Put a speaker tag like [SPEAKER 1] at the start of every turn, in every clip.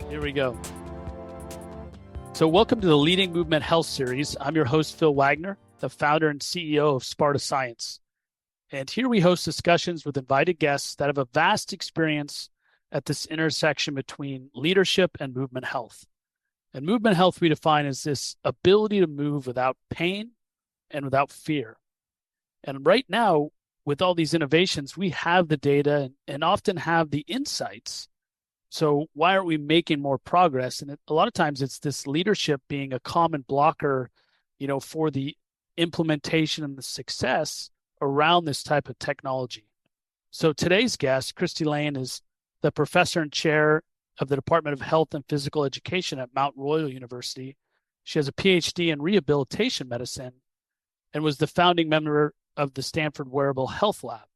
[SPEAKER 1] Here we go. So welcome to the Leading Movement Health Series. I'm your host, Phil Wagner, the founder and CEO of Sparta Science. And here we host discussions with invited guests that have a vast experience at this intersection between leadership and movement health. And movement health we define as this ability to move without pain and without fear. And right now, with all these innovations, we have the data and often have the insights. So why aren't we making more progress? And a lot of times it's this leadership being a common blocker, for the implementation and the success around this type of technology. So today's guest, Christy Lane, is the professor and chair of the Department of Health and Physical Education at Mount Royal University. She has a PhD in rehabilitation medicine and was the founding member of the Stanford Wearable Health Lab.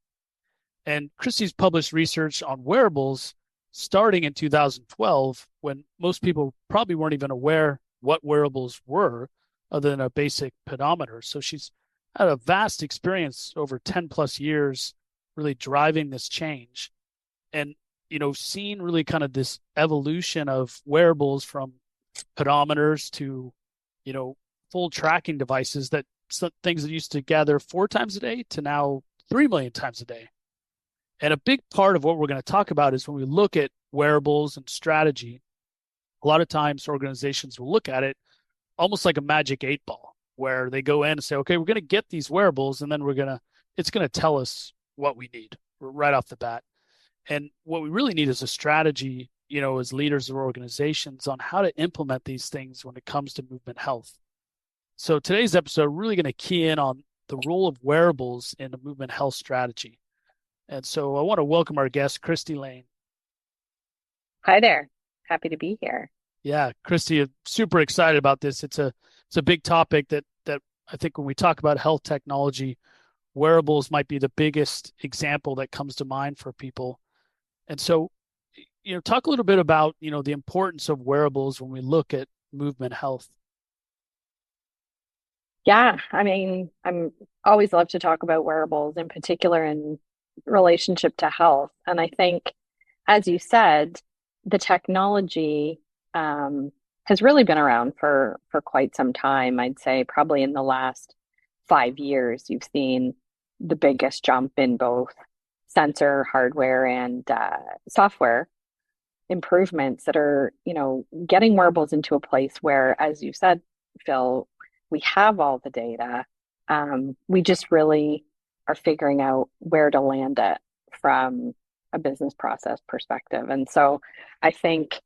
[SPEAKER 1] And Christy's published research on wearables starting in 2012, when most people probably weren't even aware what wearables were other than a basic pedometer. So she's had a vast experience over 10 plus years really driving this change and, seeing really kind of this evolution of wearables from pedometers to, full tracking devices that some things that used to gather 4 times a day to now 3 million times a day. And a big part of what we're going to talk about is when we look at wearables and strategy, a lot of times organizations will look at it almost like a magic 8-ball, where they go in and say, okay, we're going to get these wearables and then it's going to tell us what we need right off the bat. And what we really need is a strategy, as leaders of organizations on how to implement these things when it comes to movement health. So today's episode, we're really going to key in on the role of wearables in the movement health strategy. And so I want to welcome our guest, Christy Lane.
[SPEAKER 2] Hi there. Happy to be here.
[SPEAKER 1] Yeah, Christy, I'm super excited about this. It's a big topic that I think when we talk about health technology, wearables might be the biggest example that comes to mind for people. And so, talk a little bit about, the importance of wearables when we look at movement health.
[SPEAKER 2] Yeah, I'm always love to talk about wearables, in particular in relationship to health. And I think, as you said, the technology has really been around for quite some time. I'd say probably in the last 5 years, you've seen the biggest jump in both sensor hardware and software improvements that are, getting wearables into a place where, as you said, Phil, we have all the data. We just really are figuring out where to land it from a business process perspective. And so I think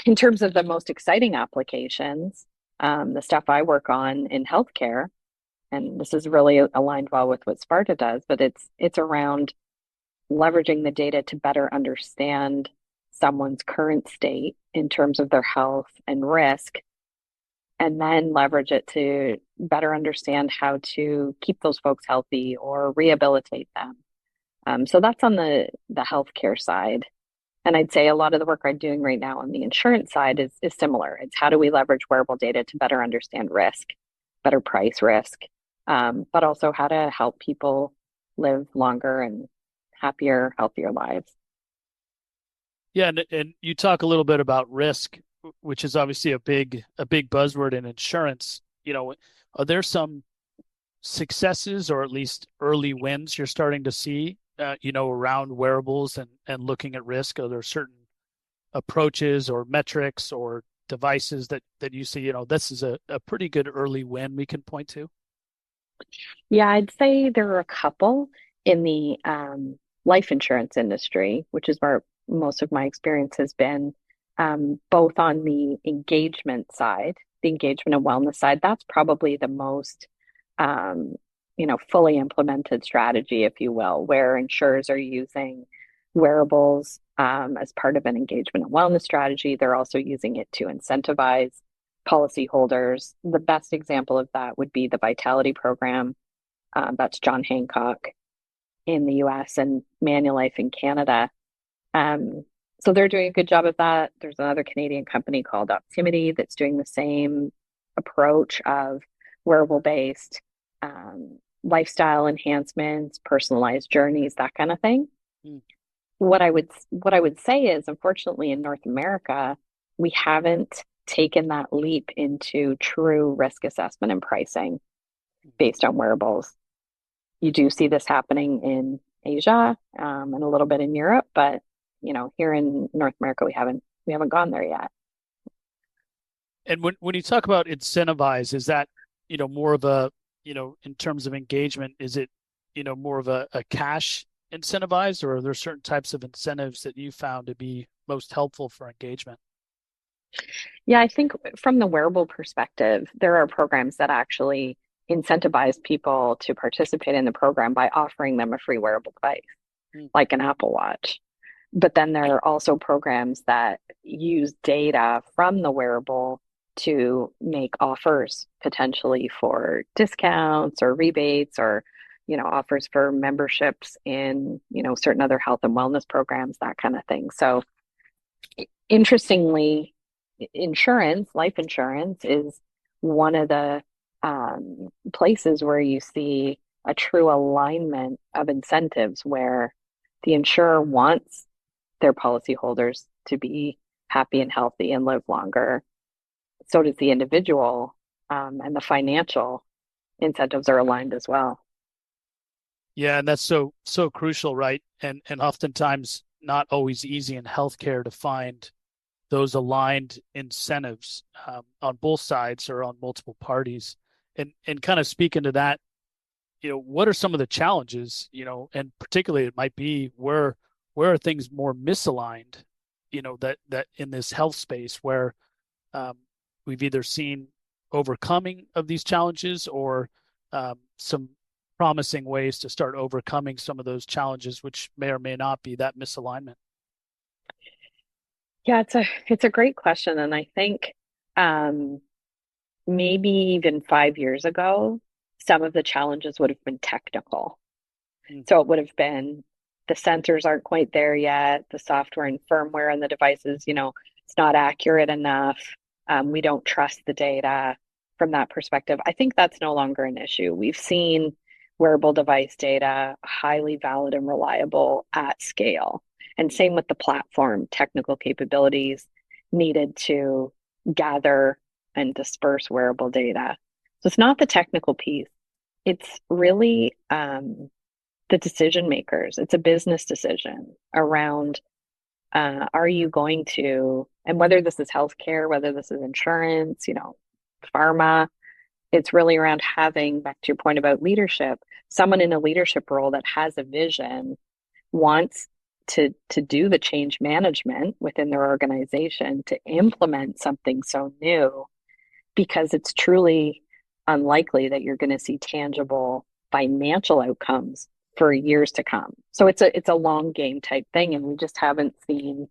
[SPEAKER 2] in terms of the most exciting applications, the stuff I work on in healthcare, and this is really aligned well with what Sparta does, but it's around leveraging the data to better understand someone's current state in terms of their health and risk, and then leverage it to better understand how to keep those folks healthy or rehabilitate them. So that's on the healthcare side. And I'd say a lot of the work I'm doing right now on the insurance side is similar. It's how do we leverage wearable data to better understand risk, better price risk, but also how to help people live longer and happier, healthier lives.
[SPEAKER 1] Yeah, and you talk a little bit about risk, which is obviously a big buzzword in insurance. Are there some successes or at least early wins you're starting to see, around wearables and looking at risk? Are there certain approaches or metrics or devices that you see, this is a pretty good early win we can point to?
[SPEAKER 2] Yeah, I'd say there are a couple in the life insurance industry, which is where most of my experience has been, both on the engagement side, the engagement and wellness side. That's probably the most, fully implemented strategy, if you will, where insurers are using wearables as part of an engagement and wellness strategy. They're also using it to incentivize policyholders. The best example of that would be the Vitality program. That's John Hancock in the US and Manulife in Canada. So they're doing a good job of that. There's another Canadian company called Optimity that's doing the same approach of wearable-based lifestyle enhancements, personalized journeys, that kind of thing. Mm. What I would say is, unfortunately, in North America, we haven't taken that leap into true risk assessment and pricing based on wearables. You do see this happening in Asia, and a little bit in Europe, but here in North America, we haven't gone there yet.
[SPEAKER 1] And when you talk about incentivize, is that, more of a, in terms of engagement, is it, more of a cash incentivized, or are there certain types of incentives that you found to be most helpful for engagement?
[SPEAKER 2] Yeah, I think from the wearable perspective, there are programs that actually incentivize people to participate in the program by offering them a free wearable device,
[SPEAKER 1] Mm.
[SPEAKER 2] like an Apple Watch. But then there are also programs that use data from the wearable to make offers potentially for discounts or rebates or, offers for memberships in, certain other health and wellness programs, that kind of thing. So interestingly, life insurance is one of the places where you see a true alignment of incentives where the insurer wants their policyholders to be happy and healthy and live longer. So does the individual, and the financial incentives are aligned as well.
[SPEAKER 1] Yeah, and that's so crucial, right? And oftentimes not always easy in healthcare to find those aligned incentives on both sides or on multiple parties. And kind of speaking to that, what are some of the challenges, and particularly it might be where are things more misaligned, that in this health space where we've either seen overcoming of these challenges or some promising ways to start overcoming some of those challenges, which may or may not be that misalignment.
[SPEAKER 2] Yeah, it's a great question, and I think um, maybe even 5 years ago, some of the challenges would have been technical.
[SPEAKER 1] Mm.
[SPEAKER 2] So it would have been the sensors aren't quite there yet, the software and firmware and the devices, it's not accurate enough. We don't trust the data from that perspective. I think that's no longer an issue. We've seen wearable device data highly valid and reliable at scale. And same with the platform technical capabilities needed to gather and disperse wearable data. So it's not the technical piece. It's really the decision makers. It's a business decision around are you going to, and whether this is healthcare, whether this is insurance, pharma, it's really around having, back to your point about leadership, someone in a leadership role that has a vision, wants to do the change management within their organization to implement something so new because it's truly unlikely that you're going to see tangible financial outcomes for years to come. So it's a long game type thing, and we just haven't seen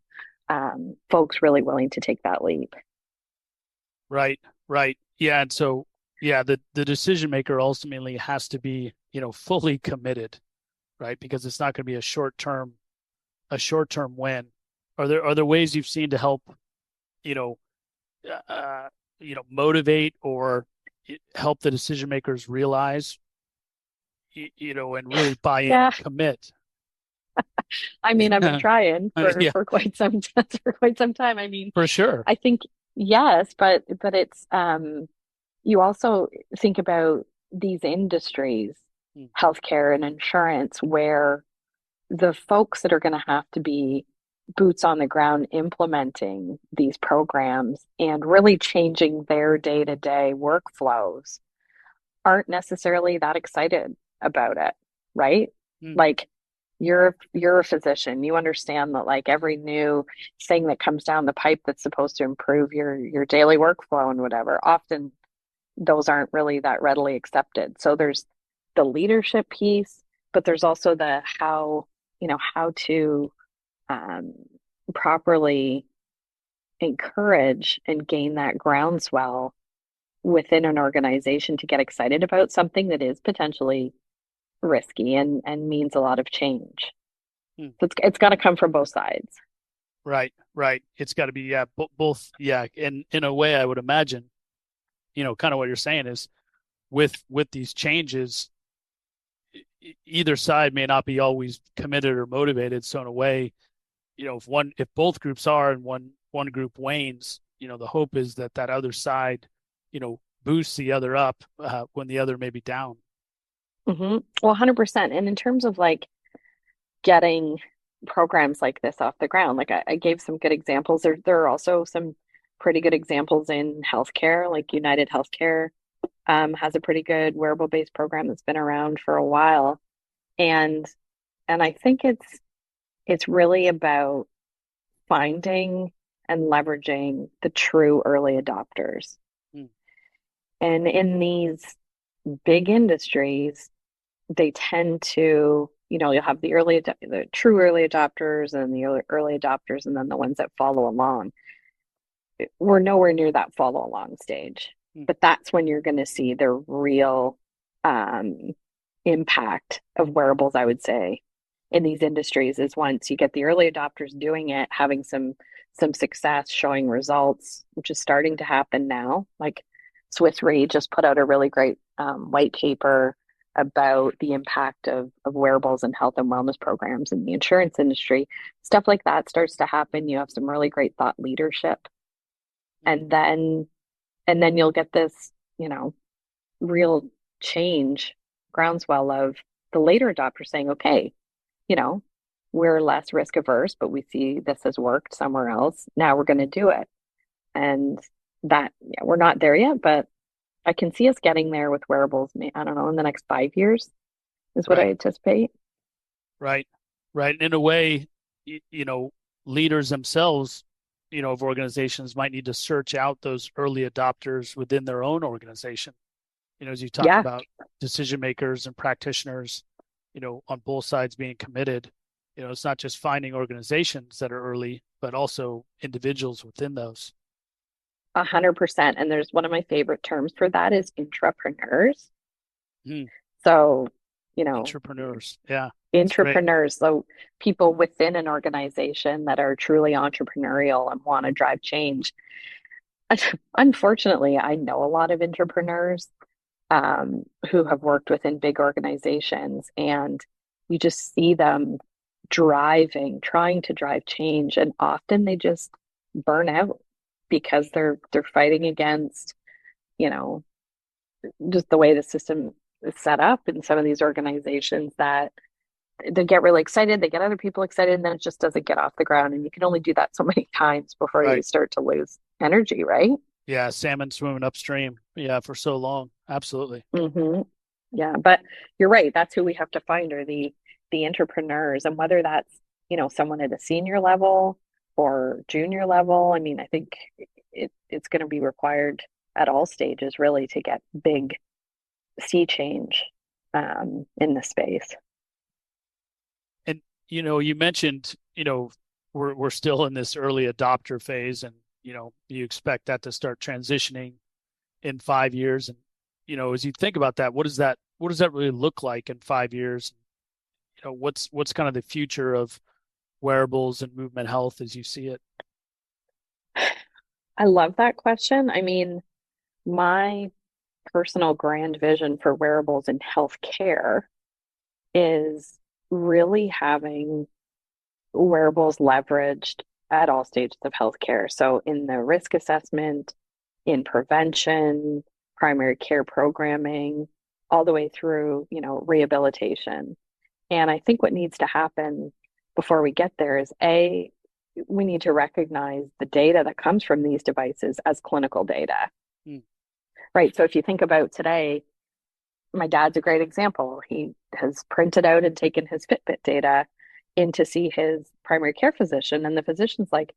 [SPEAKER 2] folks really willing to take that leap.
[SPEAKER 1] Right, right. Yeah, and so yeah, the decision maker ultimately has to be, fully committed, right? Because it's not going to be a short term win. Are there ways you've seen to help, you know, motivate or help the decision makers realize, and really buy in
[SPEAKER 2] Yeah,
[SPEAKER 1] and commit?
[SPEAKER 2] I mean, I've been trying for
[SPEAKER 1] Yeah,
[SPEAKER 2] for quite some for quite some time. I mean,
[SPEAKER 1] for sure.
[SPEAKER 2] I think yes, but it's you also think about these industries,
[SPEAKER 1] Mm.
[SPEAKER 2] healthcare and insurance, where the folks that are going to have to be boots on the ground implementing these programs and really changing their day-to-day workflows aren't necessarily that excited about it, right?
[SPEAKER 1] Mm.
[SPEAKER 2] Like you're a physician, you understand that like every new thing that comes down the pipe that's supposed to improve your daily workflow and whatever, often those aren't really that readily accepted. So there's the leadership piece, but there's also the how to um, properly encourage and gain that groundswell within an organization to get excited about something that is potentially risky and means a lot of change.
[SPEAKER 1] Mm.
[SPEAKER 2] So it's got to come from both sides.
[SPEAKER 1] Right, right. It's got to be, yeah, both. Yeah, in a way, I would imagine, kind of what you're saying is with these changes, either side may not be always committed or motivated. So in a way, if both groups are and one one group wanes, the hope is that that other side, boosts the other up when the other may be down.
[SPEAKER 2] Well, 100%. And in terms of like getting programs like this off the ground, like I gave some good examples. There are also some pretty good examples in healthcare, like United Healthcare has a pretty good wearable-based program that's been around for a while. And I think it's really about finding and leveraging the true early adopters.
[SPEAKER 1] Mm.
[SPEAKER 2] And in these big industries, they tend to, you'll have the true early adopters and the early adopters, and then the ones that follow along. We're nowhere near that follow along stage,
[SPEAKER 1] Mm.
[SPEAKER 2] but that's when you're going to see the real um, impact of wearables, I would say, in these industries is once you get the early adopters doing it, having some success, showing results, which is starting to happen now. Like Swiss Re just put out a really great white paper about the impact of wearables and health and wellness programs in the insurance industry. Stuff like that starts to happen. You have some really great thought leadership, and then you'll get this, real change groundswell of the later adopters saying, okay, you know, we're less risk averse, but we see this has worked somewhere else. Now we're going to do it. And that, yeah, we're not there yet, but I can see us getting there with wearables. I don't know, in the next 5 years is what I
[SPEAKER 1] Right,
[SPEAKER 2] anticipate.
[SPEAKER 1] right, right. And in a way, leaders themselves, of organizations might need to search out those early adopters within their own organization. As you talk
[SPEAKER 2] Yeah,
[SPEAKER 1] about decision makers and practitioners, on both sides being committed. It's not just finding organizations that are early, but also individuals within those.
[SPEAKER 2] 100%. And there's one of my favorite terms for that is intrapreneurs.
[SPEAKER 1] Mm,
[SPEAKER 2] So, you know,
[SPEAKER 1] intrapreneurs. Yeah, it's great.
[SPEAKER 2] intrapreneurs, so people within an organization that are truly entrepreneurial and want to drive change. Unfortunately, I know a lot of entrepreneurs who have worked within big organizations, and you just see them trying to drive change, and often they just burn out because they're fighting against, you know, just the way the system is set up in some of these organizations that they get really excited, they get other people excited, and then it just doesn't get off the ground. And you can only do that so many times before you
[SPEAKER 1] Right.
[SPEAKER 2] start to lose energy, right?
[SPEAKER 1] Yeah, salmon swimming upstream. Yeah, for so long. Absolutely.
[SPEAKER 2] hmm Yeah, but you're right. That's who we have to find are the entrepreneurs, and whether that's, someone at a senior level or junior level. I mean, I think it's going to be required at all stages really to get big sea change in the space.
[SPEAKER 1] And you mentioned, we're still in this early adopter phase, and you expect that to start transitioning in 5 years. And as you think about that, what does that really look like in 5 years? What's kind of the future of wearables and movement health as you see it?
[SPEAKER 2] I love that question. I mean, my personal grand vision for wearables in healthcare is really having wearables leveraged at all stages of healthcare. So in the risk assessment, in prevention, primary care programming, all the way through, rehabilitation. And I think what needs to happen before we get there is we need to recognize the data that comes from these devices as clinical data.
[SPEAKER 1] Mm.
[SPEAKER 2] Right. So if you think about today, my dad's a great example. He has printed out and taken his Fitbit data in to see his primary care physician, and the physician's like,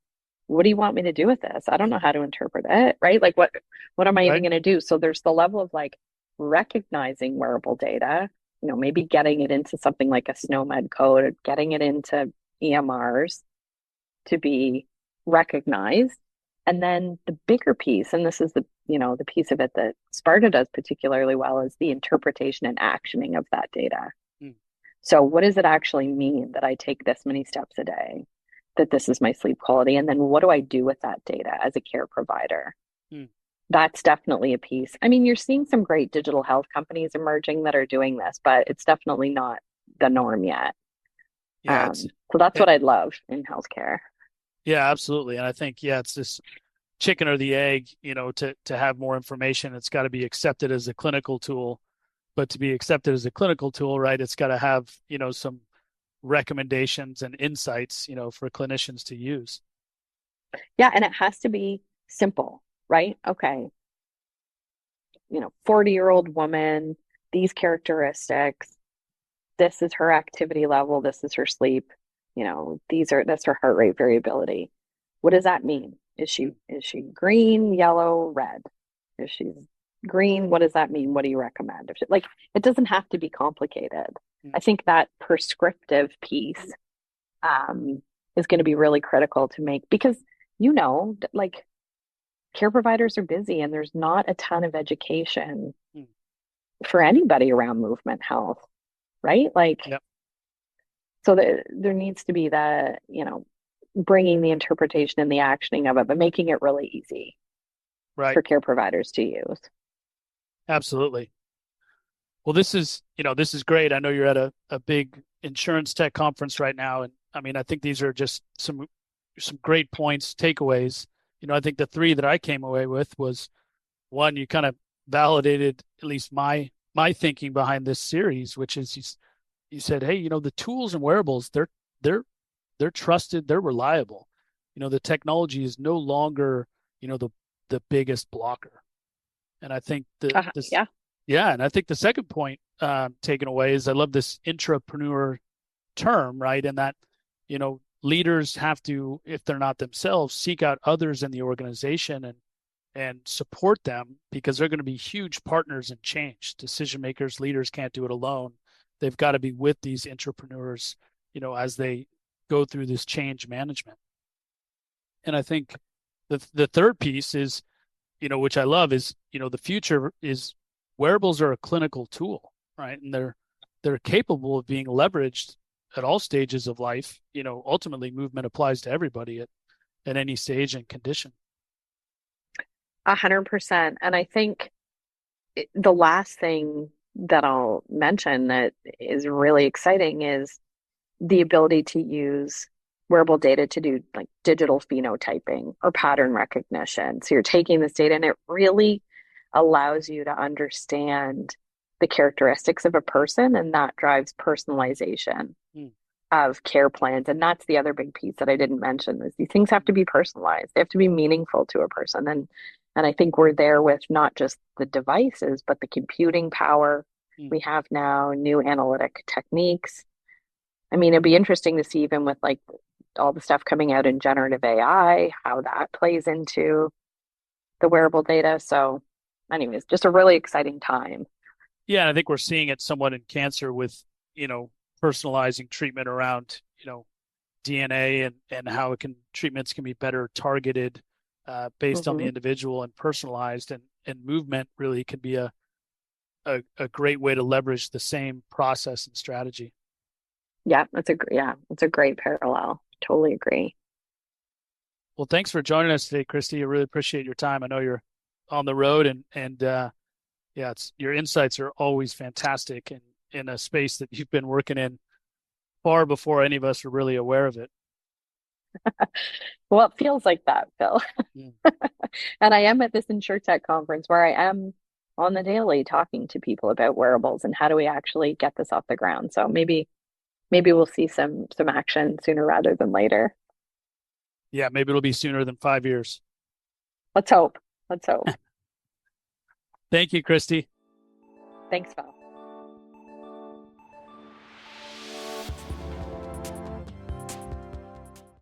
[SPEAKER 2] "What do you want me to do with this? I don't know how to interpret it." Right? Like, what am I even
[SPEAKER 1] Right?
[SPEAKER 2] going to do? So there's the level of like recognizing wearable data, maybe getting it into something like a SNOMED code, getting it into EMRs to be recognized. And then the bigger piece, and this is the piece of it that Sparta does particularly well, is the interpretation and actioning of that data.
[SPEAKER 1] Mm.
[SPEAKER 2] So what does it actually mean that I take this many steps a day, that this is my sleep quality? And then what do I do with that data as a care provider?
[SPEAKER 1] Mm.
[SPEAKER 2] That's definitely a piece. I mean, you're seeing some great digital health companies emerging that are doing this, but it's definitely not the norm yet.
[SPEAKER 1] Yeah, it's
[SPEAKER 2] So that's
[SPEAKER 1] it,
[SPEAKER 2] what I'd love in healthcare.
[SPEAKER 1] Yeah, absolutely. And I think, yeah, it's this chicken or the egg, to have more information, it's got to be accepted as a clinical tool. But to be accepted as a clinical tool, right, it's got to have, some recommendations and insights, for clinicians to use.
[SPEAKER 2] Yeah, and it has to be simple, right? Okay, 40-year-old woman, these characteristics, this is her activity level, this is her sleep, that's her heart rate variability. What does that mean? Is she green, yellow, red? If she's green, what does that mean? What do you recommend? Like, it doesn't have to be complicated. I think that prescriptive piece um, is going to be really critical to make because like care providers are busy and there's not a ton of education
[SPEAKER 1] Mm.
[SPEAKER 2] for anybody around movement health, right? Like,
[SPEAKER 1] Yep.
[SPEAKER 2] so there needs to be that, bringing the interpretation and the actioning of it, but making it really easy
[SPEAKER 1] Right.
[SPEAKER 2] for care providers to use.
[SPEAKER 1] Absolutely. Well, this is great. I know you're at a big insurance tech conference right now. And I mean, I think these are just some great points, takeaways. I think the three that I came away with was one, you kind of validated at least my thinking behind this series, which is you said, hey, the tools and wearables, they're they're trusted, they're reliable. The technology is no longer, the biggest blocker. And I think this,
[SPEAKER 2] Yeah.
[SPEAKER 1] yeah, and I think the second point taken away is I love this intrapreneur term, right? And that, leaders have to, if they're not themselves, seek out others in the organization and support them because they're going to be huge partners in change. Decision makers, leaders can't do it alone. They've got to be with these entrepreneurs, as they go through this change management. And I think the third piece is, which I love is, the future is wearables are a clinical tool, right? And they're capable of being leveraged at all stages of life. Ultimately movement applies to everybody at any stage and condition.
[SPEAKER 2] 100%. And I think the last thing that I'll mention that is really exciting is the ability to use wearable data to do like digital phenotyping or pattern recognition. So you're taking this data and it really allows you to understand the characteristics of a person, and that drives personalization
[SPEAKER 1] Mm.
[SPEAKER 2] of care plans. And that's the other big piece that I didn't mention is these things have to be personalized. They have to be meaningful to a person. And I think we're there with not just the devices, but the computing power
[SPEAKER 1] Mm.
[SPEAKER 2] we have now, new analytic techniques. I mean, it'd be interesting to see even with like all the stuff coming out in generative AI, how that plays into the wearable data. So, anyways, just a really exciting time.
[SPEAKER 1] Yeah, and I think we're seeing it somewhat in cancer with, personalizing treatment around, DNA and how treatments can be better targeted based on the
[SPEAKER 2] Hmm.
[SPEAKER 1] individual and personalized and movement really can be a great way to leverage the same process and strategy.
[SPEAKER 2] It's a great parallel. Totally agree.
[SPEAKER 1] Well, thanks for joining us today, Christy. I really appreciate your time. I know you're on the road and yeah, it's your insights are always fantastic in a space that you've been working in far before any of us are really aware of it.
[SPEAKER 2] Well, it feels like that, Phil.
[SPEAKER 1] Mm.
[SPEAKER 2] And I am at this InsureTech conference where I am on the daily talking to people about wearables and how do we actually get this off the ground. So maybe we'll see some action sooner rather than later.
[SPEAKER 1] Yeah, maybe it'll be sooner than 5 years.
[SPEAKER 2] Let's hope. Let's hope.
[SPEAKER 1] Thank you, Christy.
[SPEAKER 2] Thanks, Phil.